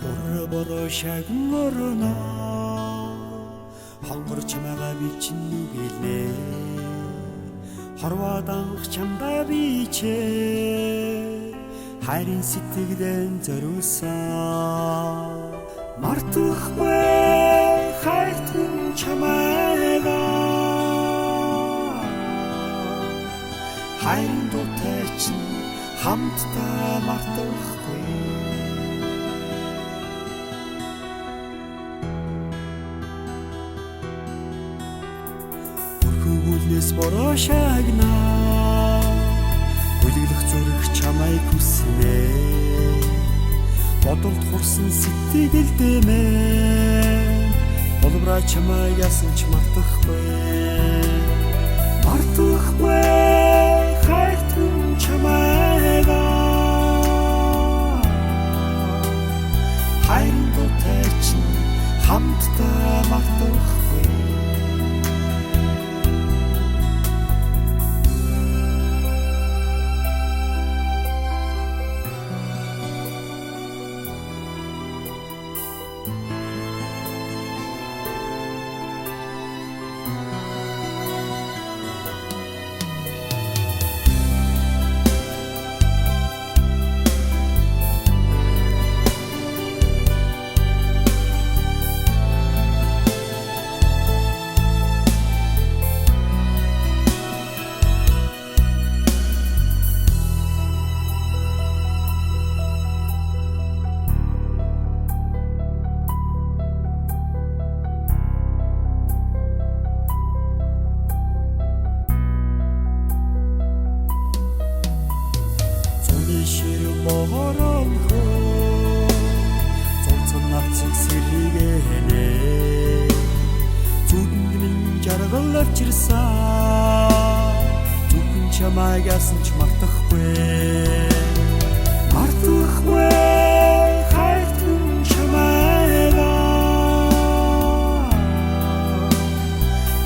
Бороо шагн орно хонгор чамайгаа би чинь нүгэлээ хорвоо данх чамдаа би чээ хайрын сэтгэлэн зориулсан мартахгүй хайртун чамайгаа хайрын дуутай чинь хамтдаа мартахгүй Хүлээс бороо шагна Үлгэлэх зүрх чамайг хүснэ Бодолд хурсан сэтгэл дэмээ Боловраа чамайг ясан ч мартахгүй Мартахгүй хайртун чамайгаа Хайрын дуутай чинь хамтдаа мартахгүй Борон хөө зурцсан навцыг сэргэнэ зүудэн минь жаргал авчирсан зүгэн чамайг ясан ч мартахгүй хайртун чамайгаа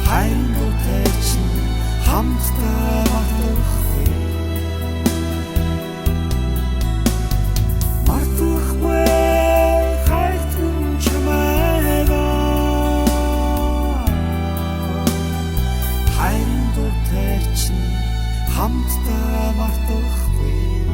хайрын дуутай чинь хамтдаа мартахгүй хамтдаа мартахгүй